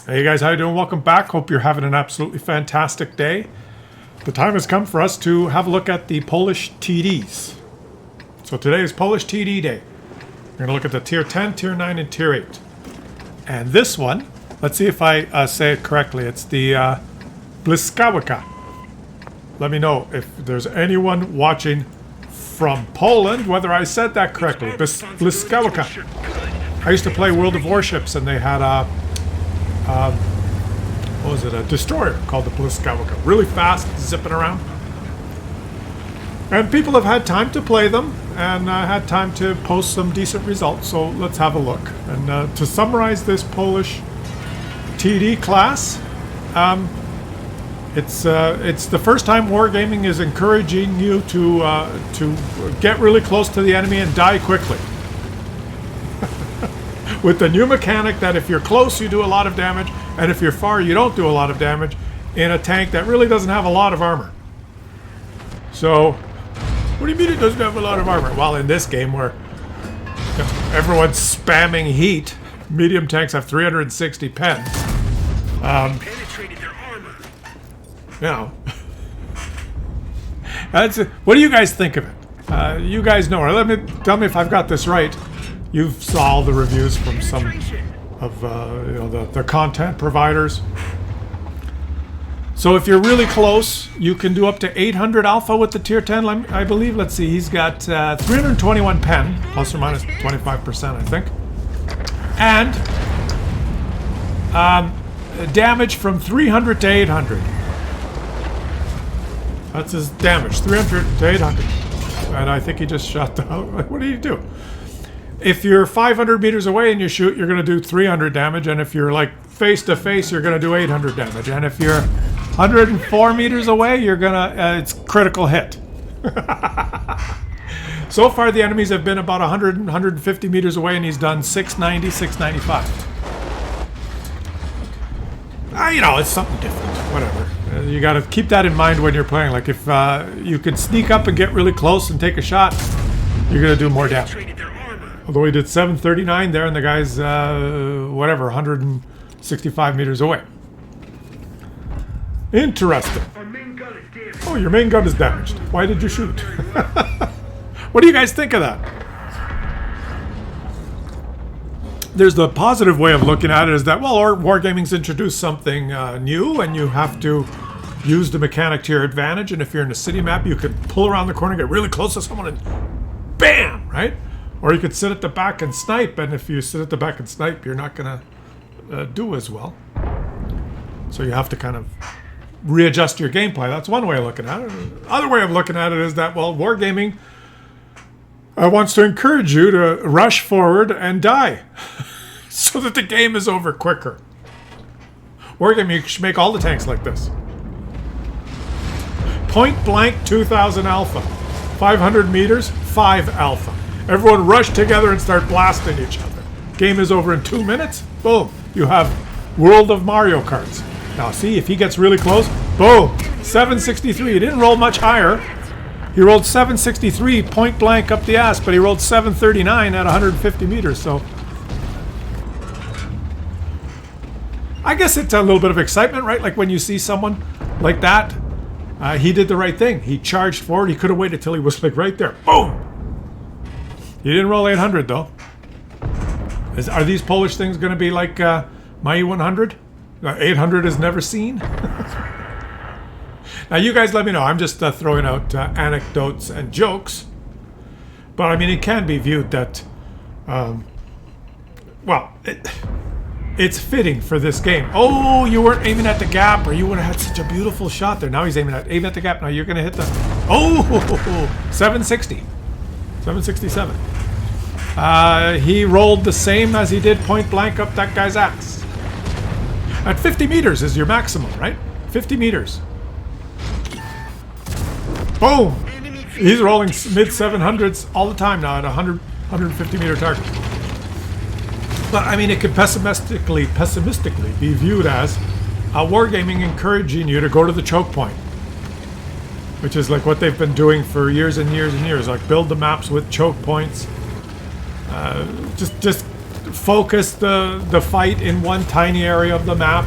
Hey guys, how you doing? Welcome back. Hope you're having an absolutely fantastic day. The time has come for us to have a look at the Polish TDs. So today is Polish TD Day. We're going to look at the Tier 10, Tier 9, and Tier 8. And this one, let's see if I say it correctly. It's the Bliskawka. Let me know if there's anyone watching from Poland, whether I said that correctly. Bliskawka. I used to play World of Warships, and they had a what was it? A destroyer called the Bliskawka. Really fast, zipping around. And people have had time to play them and had time to post some decent results. So let's have a look. And to summarize this Polish TD class, it's the first time Wargaming is encouraging you to get really close to the enemy and die quickly. With the new mechanic that if you're close, you do a lot of damage, and if you're far, you don't do a lot of damage in a tank that really doesn't have a lot of armor. So, what do you mean it doesn't have a lot of armor? Well, in this game where everyone's spamming heat, medium tanks have 360 pen. Penetrated their armor. You know, what do you guys think of it? You guys know. Tell me if I've got this right. You've saw all the reviews from some of the content providers. So if you're really close, you can do up to 800 alpha with the Tier 10, I believe. Let's see, he's got 321 pen, plus or minus 25%, I think. And damage from 300 to 800. That's his damage, 300 to 800. And I think he just shot down. What did he do? If you're 500 meters away and you shoot, you're going to do 300 damage. And if you're like face to face, you're going to do 800 damage. And if you're 104 meters away, you're going to, it's critical hit. So far, the enemies have been about 100, 150 meters away, and he's done 690, 695. You know, it's something different. Whatever. You got to keep that in mind when you're playing. Like if you can sneak up and get really close and take a shot, you're going to do more damage. Although he did 739 there, and the guy's, whatever, 165 meters away. Interesting. Oh, your main gun is damaged. Why did you shoot? What do you guys think of that? There's the positive way of looking at it is that, well, WarGaming's introduced something new, and you have to use the mechanic to your advantage. And if you're in a city map, you could pull around the corner, get really close to someone, and bam, right? Or you could sit at the back and snipe, and if you sit at the back and snipe, you're not going to do as well. So you have to kind of readjust your gameplay. That's one way of looking at it. Other way of looking at it is that, well, Wargaming wants to encourage you to rush forward and die so that the game is over quicker. Wargaming should make all the tanks like this. Point blank 2000 alpha. 500 meters, 5 alpha. Everyone rush together and start blasting each other. Game is over in 2 minutes. Boom. You have World of Mario Karts. Now see, if he gets really close, boom. 763. He didn't roll much higher. He rolled 763 point blank up the ass, but he rolled 739 at 150 meters, so I guess it's a little bit of excitement, right? Like when you see someone like that, he did the right thing. He charged forward. He could have waited till he was like right there. Boom. He didn't roll 800 though. Are these Polish things going to be like my E100? 800 is never seen? Now you guys let me know. I'm just throwing out anecdotes and jokes. But I mean, it can be viewed that, well, it's fitting for this game. Oh, you weren't aiming at the gap, or you would have had such a beautiful shot there. Now he's aiming at the gap. Now you're going to hit the... Oh, 760. 767. He rolled the same as he did point blank up that guy's ass. At 50 meters is your maximum, right? 50 meters. Boom! He's rolling mid 700s all the time now at 100, 150 meter target. But I mean, it could pessimistically be viewed as Wargaming encouraging you to go to the choke point, which is like what they've been doing for years and years and years. Like build the maps with choke points. Just focus the fight in one tiny area of the map.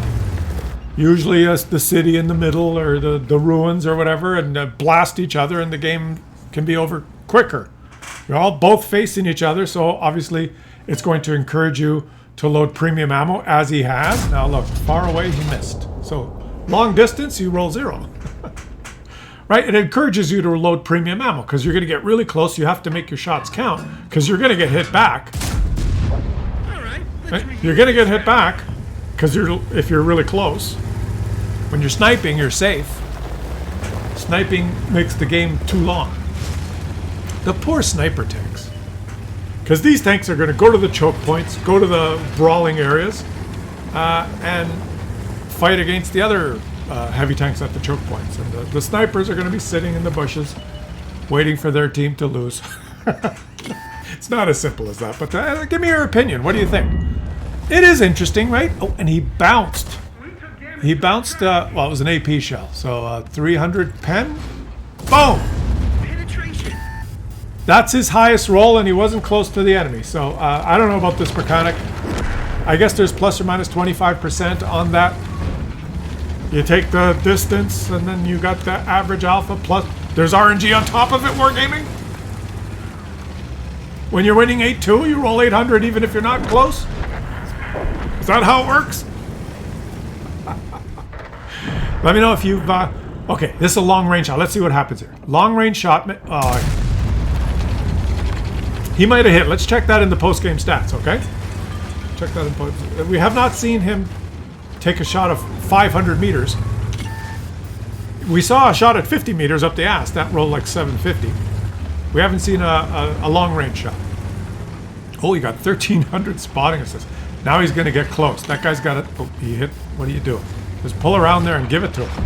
Usually the city in the middle or the ruins or whatever, and blast each other, and the game can be over quicker. You're all both facing each other, so obviously it's going to encourage you to load premium ammo, as he has. Now look, far away he missed. So long distance, you roll 0. Right? It encourages you to load premium ammo because you're going to get really close. You have to make your shots count because you're going to get hit back. All right. You're going to get hit back because if you're really close. When you're sniping, you're safe. Sniping makes the game too long. The poor sniper tanks. Because these tanks are going to go to the choke points, go to the brawling areas, and fight against the other heavy tanks at the choke points. And the snipers are going to be sitting in the bushes, waiting for their team to lose. It's not as simple as that, but give me your opinion. What do you think? It is interesting, right? Oh, and he bounced. He bounced, well, it was an AP shell. So 300 pen. Boom! Penetration. That's his highest roll, and he wasn't close to the enemy. So I don't know about this mechanic. I guess there's plus or minus 25% on that. You take the distance, and then you got the average alpha, plus there's RNG on top of it, Wargaming. When you're winning 8-2, you roll 800 even if you're not close. Is that how it works? Let me know if you've... okay, this is a long-range shot. Let's see what happens here. Long-range shot... he might have hit. Let's check that in the post-game stats, okay? Check that in post... We have not seen him take a shot of 500 meters. We saw a shot at 50 meters up the ass. That rolled like 750. We haven't seen a long-range shot. Oh, he got 1,300 spotting assists. Now he's going to get close. That guy's got it. Oh, he hit. What do you do? Just pull around there and give it to him.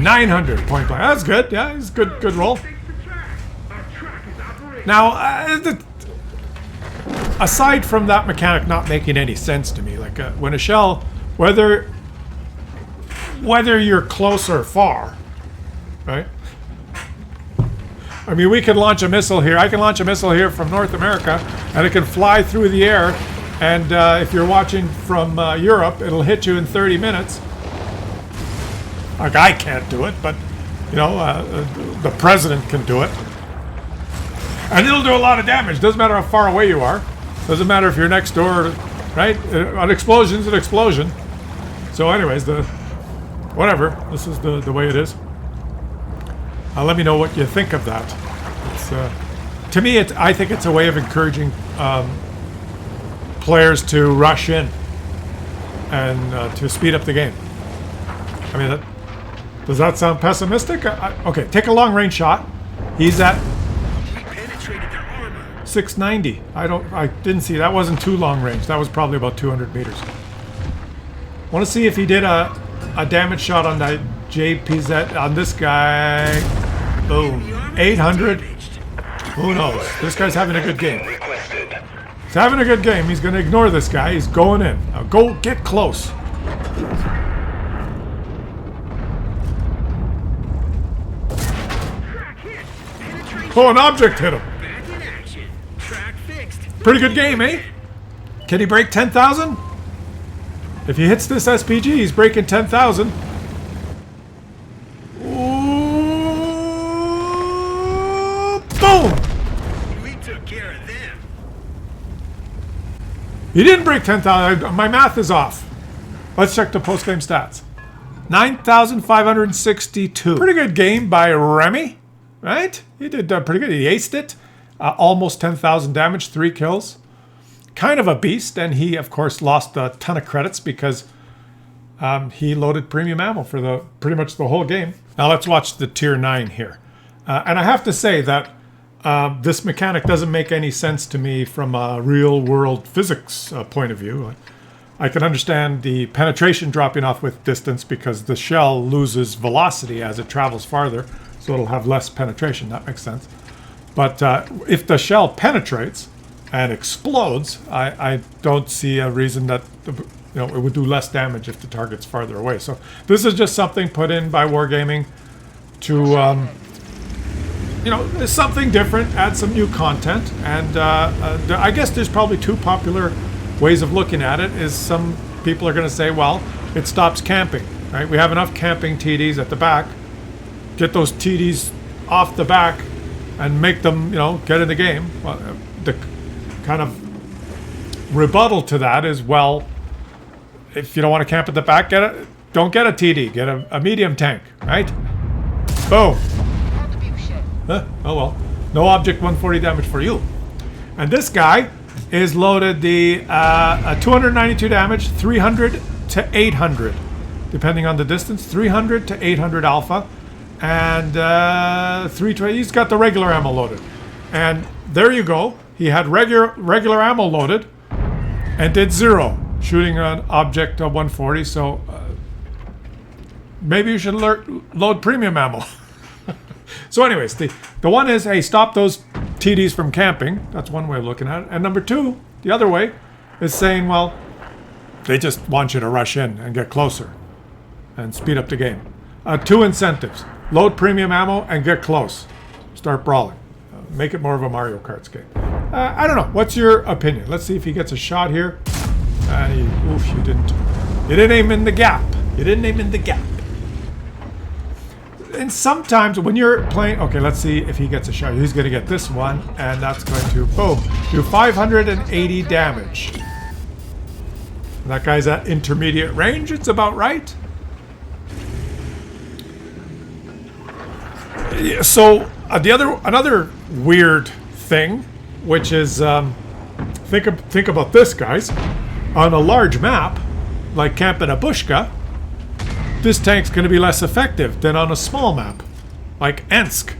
900 point blank. That's good. Yeah, it's good. Good roll. Now, aside from that mechanic not making any sense to me, like when a shell, whether you're close or far, right? I mean, we can launch a missile here. I can launch a missile here from North America, and it can fly through the air. And if you're watching from Europe, it'll hit you in 30 minutes. Like, I can't do it, but, you know, the president can do it. And it'll do a lot of damage. Doesn't matter how far away you are. Doesn't matter if you're next door, right? An explosion's an explosion. So anyways, whatever. This is the way it is. Let me know what you think of that. To me, I think it's a way of encouraging players to rush in and to speed up the game. I mean, does that sound pessimistic? Okay, take a long-range shot. He's at 690. I didn't see. That wasn't too long range. That was probably about 200 meters. Want to see if he did a damage shot on that JPZ on this guy. Boom. 800. Who knows? This guy's having a good game. He's having a good game. He's going to ignore this guy. He's going in. Now go get close. Oh, an object hit him. Pretty good game, eh? Can he break 10,000? If he hits this SPG, he's breaking 10,000. Boom! We took care of them. He didn't break 10,000. My math is off. Let's check the post-game stats. 9,562. Pretty good game by Remy, right? He did pretty good. He aced it. Almost 10,000 damage, 3 kills. Kind of a beast, and he, of course, lost a ton of credits because he loaded premium ammo for pretty much the whole game. Now let's watch the Tier 9 here. And I have to say that this mechanic doesn't make any sense to me from a real-world physics point of view. I can understand the penetration dropping off with distance because the shell loses velocity as it travels farther, so it'll have less penetration. That makes sense. But if the shell penetrates and explodes, I don't see a reason that it would do less damage if the target's farther away. So this is just something put in by WarGaming to you know, there's something different, add some new content, and I guess there's probably two popular ways of looking at it. Is some people are going to say, well, it stops camping, right? We have enough camping TDs at the back. Get those TDs off the back and make them, you know, get in the game. Well, the kind of rebuttal to that is, well, if you don't want to camp at the back, don't get a TD, get a medium tank, right? Boom. Huh? Oh well, no object 140 damage for you. And this guy is loaded the 292 damage, 300 to 800, depending on the distance, 300 to 800 alpha, and 320. He's got the regular ammo loaded, and there you go. He had regular ammo loaded, and did 0, shooting an object of 140. So maybe you should load premium ammo. So anyways, the one is, hey, stop those TDs from camping. That's one way of looking at it. And number two, the other way, is saying, well, they just want you to rush in and get closer and speed up the game. Two incentives. Load premium ammo and get close. Start brawling. Make it more of a Mario Kart game. I don't know. What's your opinion? Let's see if he gets a shot here. Oof, you didn't aim in the gap. You didn't aim in the gap. And sometimes when you're playing, okay, let's see if he gets a shot. He's going to get this one, and that's going to, boom, do 580 damage. That guy's at intermediate range. It's about right. So another weird thing, which is think about this, guys. On a large map, like Camp in a Bushka, this tank's going to be less effective than on a small map, like Ensk.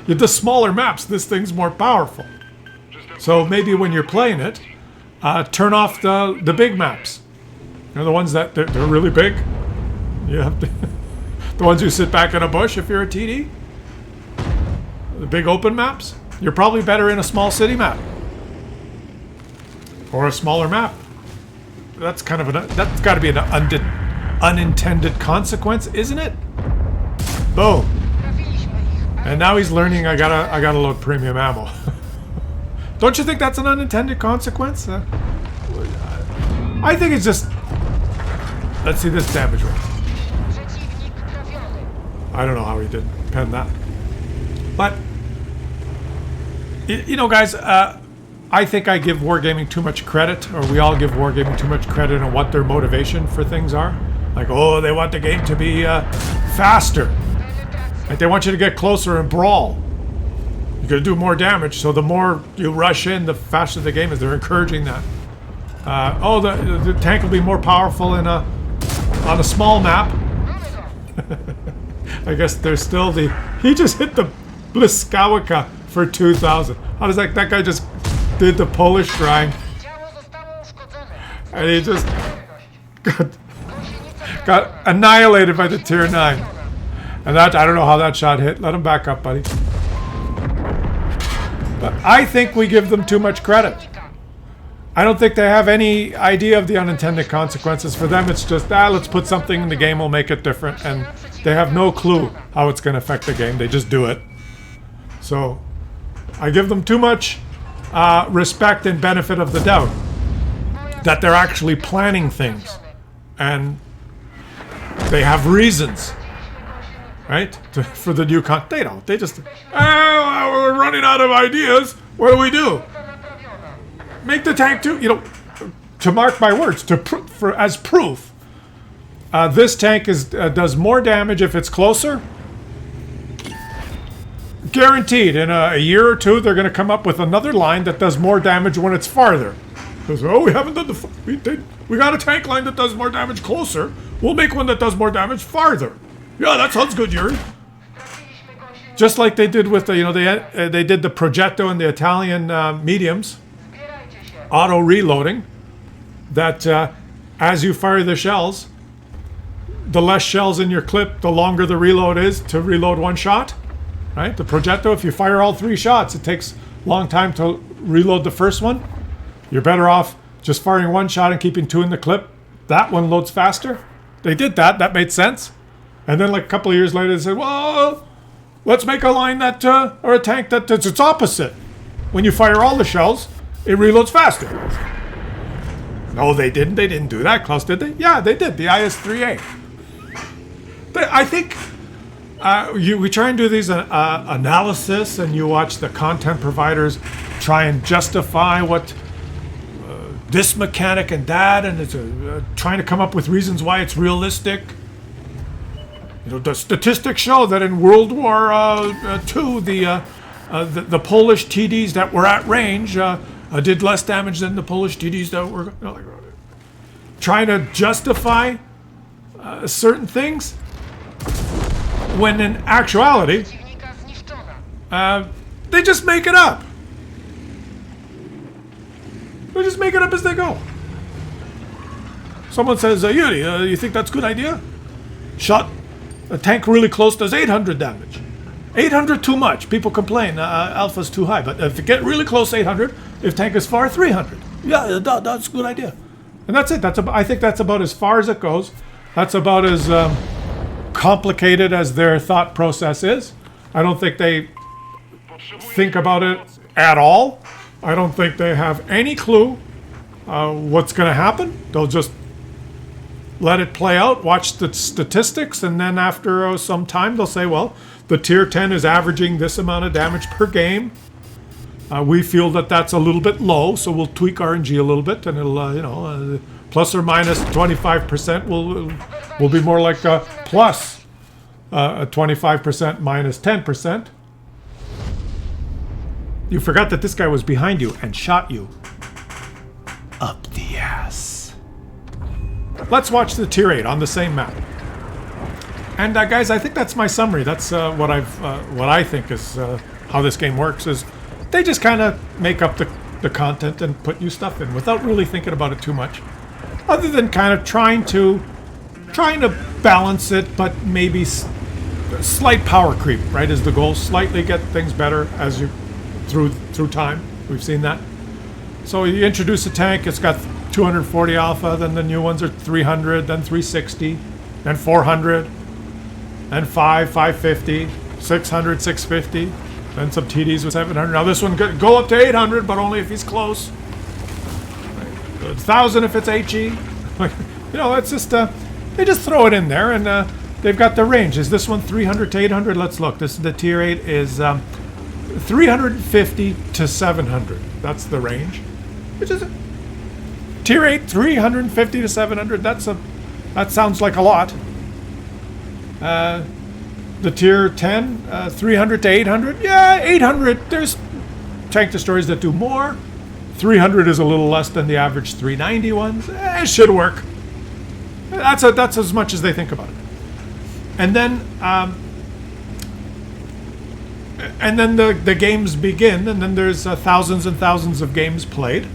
The smaller maps, this thing's more powerful. So maybe when you're playing it, turn off the big maps. You know, the ones that they're really big. You have to the ones you sit back in a bush if you're a TD. The big open maps. You're probably better in a small city map or a smaller map. That's kind of that's got to be an unintended consequence, isn't it? Boom. And now he's learning I gotta load premium ammo. Don't you think that's an unintended consequence? I think it's just, let's see this damage rate. I don't know how he did pen that. But you know, guys, I think I give Wargaming too much credit, or we all give Wargaming too much credit on what their motivation for things are. Like, oh, they want the game to be faster. Like, they want you to get closer and brawl. You're going to do more damage, so the more you rush in, the faster the game is. They're encouraging that. The tank will be more powerful on a small map. I guess there's still he just hit the Bliskawka for 2,000. How does that guy just did the Polish grind? And he just got annihilated by the tier 9. And that, I don't know how that shot hit. Let him back up, buddy. But I think we give them too much credit. I don't think they have any idea of the unintended consequences. For them, it's just, let's put something in the game, we'll make it different. And they have no clue how it's going to affect the game. They just do it. So I give them too much respect and benefit of the doubt that they're actually planning things. And they have reasons, right, for the new content. They don't. They just, we're running out of ideas. What do? Make the tank too, you know, to mark my words, as proof. This tank does more damage if it's closer. Guaranteed, in a year or two, they're going to come up with another line that does more damage when it's farther. Because, we haven't done we got a tank line that does more damage closer. We'll make one that does more damage farther. Yeah, that sounds good, Yuri. Just like they did with the, they did the Progetto and the Italian mediums. Auto reloading. That as you fire the shells, the less shells in your clip, the longer the reload is to reload one shot. Right? The Progetto, if you fire all 3 shots, it takes a long time to reload the first one. You're better off just firing 1 shot and keeping 2 in the clip. That one loads faster. They did that. That made sense. And then like a couple of years later, they said, well, let's make a line that, or a tank that's its opposite. When you fire all the shells, it reloads faster. No, they didn't. They didn't do that, Claus, did they? Yeah, they did. The IS-3A. I think we try and do these analysis, and you watch the content providers try and justify what this mechanic and that, and it's trying to come up with reasons why it's realistic. You know, the statistics show that in World War II, the Polish TDs that were at range did less damage than the Polish TDs that were trying to justify certain things, when in actuality, they just make it up. They just make it up as they go. Someone says, Yuri, you think that's a good idea? Shot a tank really close does 800 damage. 800 too much. People complain, alpha's too high. But if you get really close, 800. If tank is far, 300. Yeah, that's a good idea. And that's it. I think that's about as far as it goes. That's about as complicated as their thought process is. I don't think they think about it at all. I don't think they have any clue what's going to happen. They'll just let it play out, watch the statistics, and then after some time they'll say, well, the tier 10 is averaging this amount of damage per game. We feel that that's a little bit low, so we'll tweak RNG a little bit, and it'll, plus or minus 25% will be more like plus 25% minus 10%. You forgot that this guy was behind you and shot you up the ass. Let's watch the tier 8 on the same map. And guys, I think that's my summary. That's what I think is how this game works. Is they just kind of make up the content and put new stuff in without really thinking about it too much, other than kind of trying to balance it, but maybe slight power creep. Right, is the goal. Slightly get things better as you through time. We've seen that. So you introduce a tank. It's got 240 alpha. Then the new ones are 300. Then 360. Then 400. Then 550, 600, 650, then some TDs with 700. Now this one could go up to 800, but only if he's close. 1,000 if it's HE. It's just they just throw it in there, and they've got the range. Is this one 300 to 800? Let's look. This is the tier 8 is 350 to 700. That's the range. Which is tier 8, 350 to 700. That sounds like a lot. The tier 10, 300 to 800. Yeah, 800. There's tank destroyers that do more. 300 is a little less than the average 390 ones. It should work. That's as much as they think about it. And then the games begin, and then there's thousands and thousands of games played.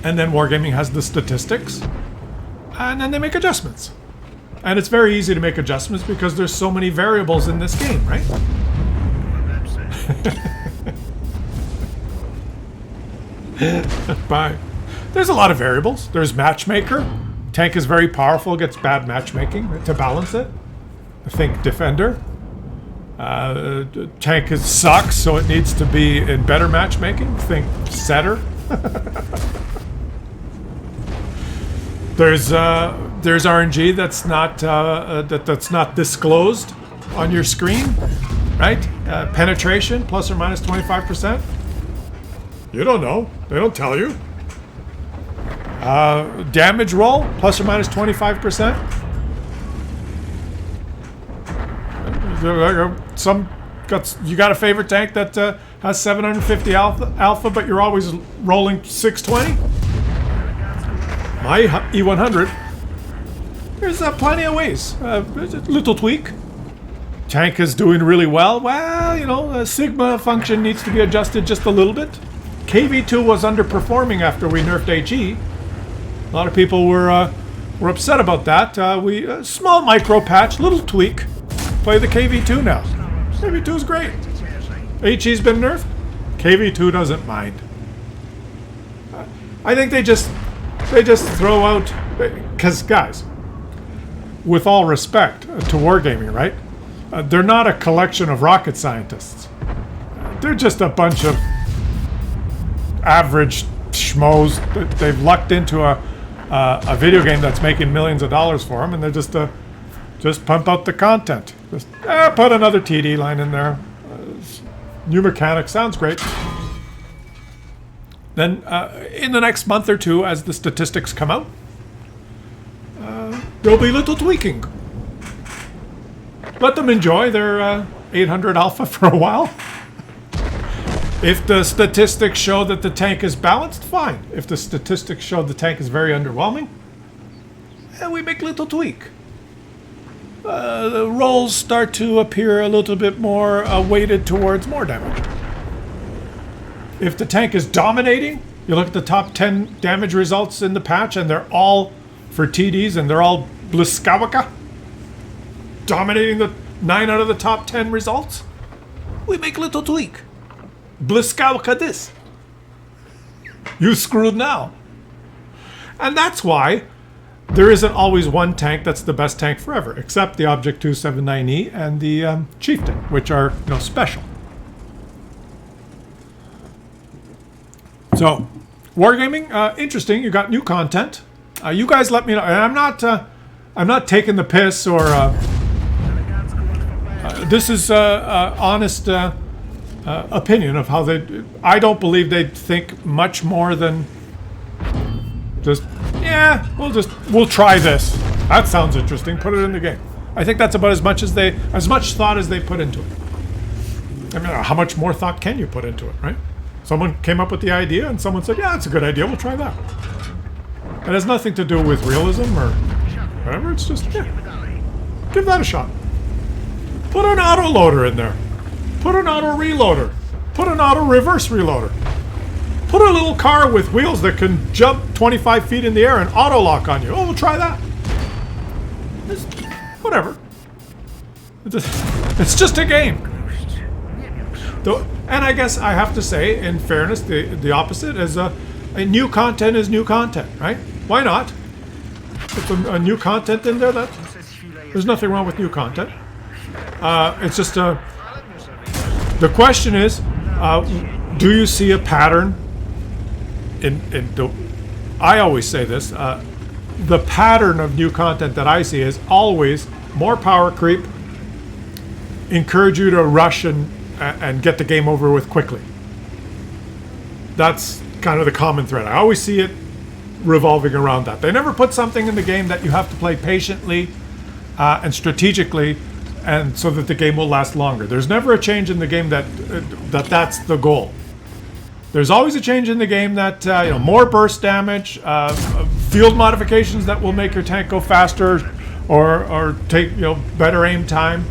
And then Wargaming has the statistics, and then they make adjustments. And it's very easy to make adjustments because there's so many variables in this game, right? Bye. There's a lot of variables. There's matchmaker. Tank is very powerful, gets bad matchmaking to balance it. I think defender. Tank sucks, so it needs to be in better matchmaking. Think setter. There's RNG that's not disclosed on your screen, right? Penetration plus or minus 25%. You don't know. They don't tell you. Damage roll plus or minus 25%. You got a favorite tank that has 750 alpha, but you're always rolling 620. My E100. There's plenty of ways. A little tweak. Tank is doing really well. Well, Sigma function needs to be adjusted just a little bit. KV2 was underperforming after we nerfed HE. A lot of people were upset about that. Small micro patch, little tweak. Play the KV2 now. KV2 is great. HE's been nerfed. KV2 doesn't mind. I think they just throw out, because guys, with all respect to Wargaming, right? they're not a collection of rocket scientists. They're just a bunch of average schmoes. They've lucked into a video game that's making millions of dollars for them, and they're just pump out the content. Just put another TD line in there. New mechanics sounds great. Then in the next month or two, as the statistics come out, there'll be little tweaking. Let them enjoy their 800 alpha for a while. If the statistics show that the tank is balanced, fine. If the statistics show the tank is very underwhelming, we make little tweak. The rolls start to appear a little bit more weighted towards more damage. If the tank is dominating, you look at the top 10 damage results in the patch, and they're all for TDs, and they're all Bliskawka, dominating the 9 out of the top 10 results, we make little tweak. Bliskawka this. You screwed now. And that's why there isn't always one tank that's the best tank forever, except the Object 279E and the Chieftain, which are, you know, special. So, Wargaming, interesting. You got new content. You guys let me know. And I'm not taking the piss or. This is honest opinion of how they. I don't believe they think much more than just. Yeah, we'll try this. That sounds interesting. Put it in the game. I think that's about as much thought as they put into it. I mean, how much more thought can you put into it, right? Someone came up with the idea, and someone said, "Yeah, that's a good idea. We'll try that." It has nothing to do with realism or whatever. It's just, yeah, give that a shot. Put an auto loader in there. Put an auto reloader. Put an auto reverse reloader. Put a little car with wheels that can jump 25 feet in the air and auto lock on you. Oh, we'll try that. Whatever. It's just a game. And I guess I have to say, in fairness, the opposite is new content is new content, right? Why not? Put a new content in there. There's nothing wrong with new content. It's just the question is, do you see a pattern? I always say this. The pattern of new content that I see is always more power creep, encourage you to rush and get the game over with quickly. That's kind of the common thread. I always see it revolving around that. They never put something in the game that you have to play patiently and strategically, and so that the game will last longer. There's never a change in the game that's the goal. There's always a change in the game that more burst damage, field modifications that will make your tank go faster, or take better aim time,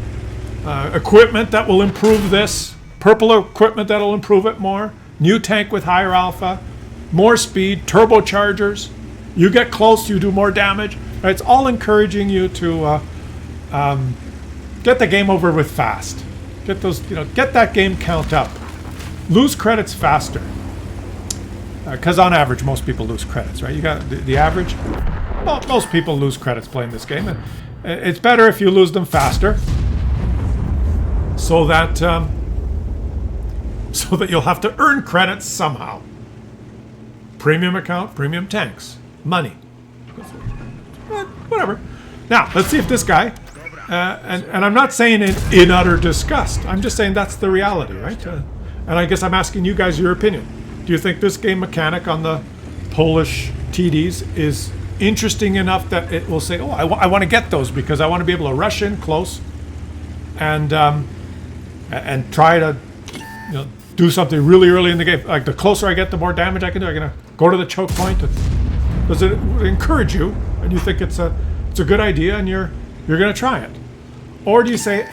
equipment that will improve this, purple equipment that will improve it more, new tank with higher alpha, more speed, turbochargers. You get close, you do more damage. It's all encouraging you to get the game over with fast. Get those, get that game count up. Lose credits faster. Because on average, most people lose credits, right? You got the average. Well, most people lose credits playing this game. And it's better if you lose them faster, so that you'll have to earn credits somehow. Premium account, premium tanks, money, whatever. Now let's see if this guy. And I'm not saying in utter disgust. I'm just saying that's the reality, right? And I guess I'm asking you guys your opinion. Do you think this game mechanic on the Polish TDs is interesting enough that it will say, "Oh, I want to get those because I want to be able to rush in close and try to do something really early in the game. Like the closer I get, the more damage I can do. I'm gonna go to the choke point." Does it encourage you, and you think it's a good idea, and you're gonna try it? Or do you say,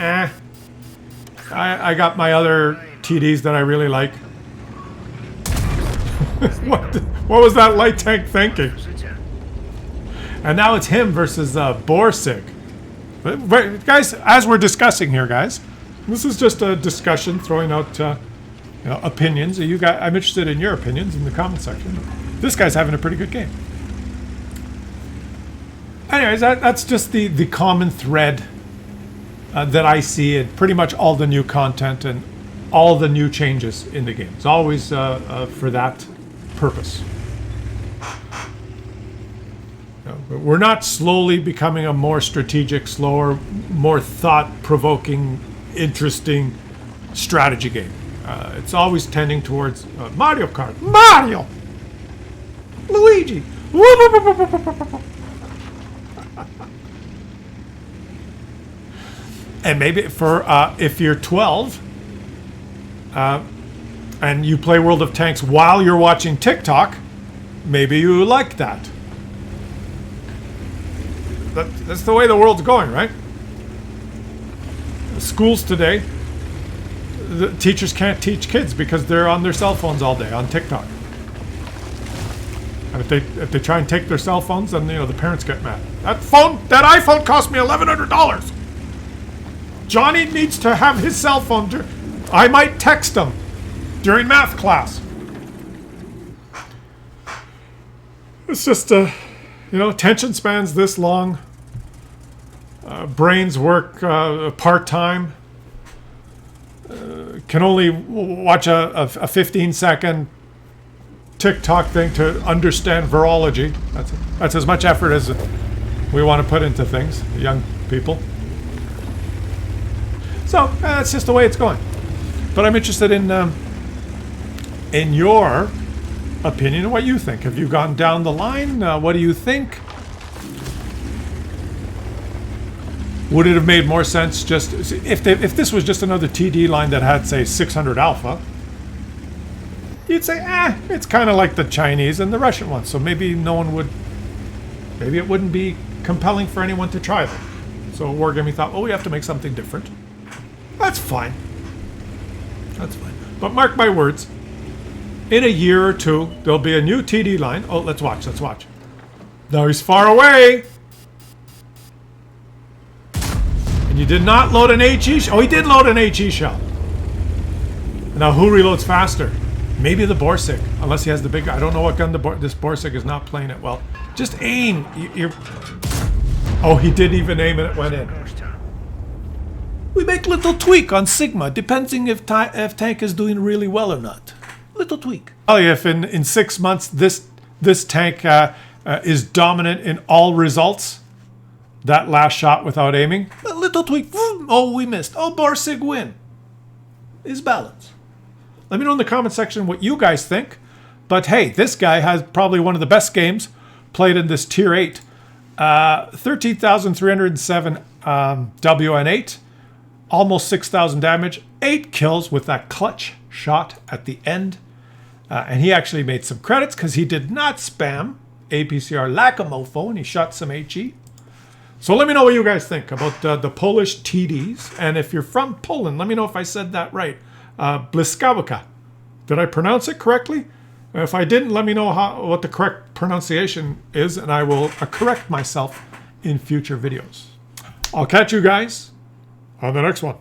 I got my other TDs that I really like. What was that light tank thinking? And now it's him versus Borsig. But guys, as we're discussing here, guys, this is just a discussion, throwing out opinions. I'm interested in your opinions in the comment section. This guy's having a pretty good game. Anyways, that's just the common thread that I see in pretty much all the new content and all the new changes in the game. It's always for that purpose. We're not slowly becoming a more strategic, slower, more thought-provoking, interesting strategy game. It's always tending towards Mario Kart. Mario! Luigi! And maybe for if you're 12 and you play World of Tanks while you're watching TikTok, maybe you like that. That's the way the world's going, right? Schools today, the teachers can't teach kids because they're on their cell phones all day on TikTok. And if they try and take their cell phones, then the parents get mad. That iPhone cost me $1,100. Johnny needs to have his cell phone. I might text him during math class. It's just attention spans this long. Brains work part-time. Can only watch a 15-second TikTok thing to understand virology. That's as much effort as we want to put into things, young people. So that's just the way it's going. But I'm interested in your opinion and what you think. Have you gone down the line? What do you think? Would it have made more sense just if this was just another TD line that had, say, 600 alpha? You'd say, it's kind of like the Chinese and the Russian ones, so maybe it wouldn't be compelling for anyone to try them. So Wargaming thought, we have to make something different. That's fine. That's fine. But mark my words, in a year or two, there'll be a new TD line. Oh, let's watch. Now he's far away. And you did not load an HE shell. Oh, he did load an HE shell. Now who reloads faster? Maybe the Borsig, unless he has the big. I don't know what gun this Borsig is not playing it well. Just aim. Oh, he didn't even aim and it went in. We make little tweak on Sigma, depending if tank is doing really well or not. Little tweak. Oh, if in 6 months this tank is dominant in all results, that last shot without aiming, a little tweak. Oh, we missed. Oh, Borsig win. Is balance. Let me know in the comment section what you guys think. But hey, this guy has probably one of the best games played in this tier 8. 13,307 WN8. Almost 6,000 damage. 8 kills with that clutch shot at the end. And he actually made some credits because he did not spam APCR like a mofo and he shot some HE. So let me know what you guys think about the Polish TDs. And if you're from Poland, let me know if I said that right. Bliskawica. Did I pronounce it correctly? If I didn't, let me know what the correct pronunciation is, and I will correct myself in future videos. I'll catch you guys on the next one.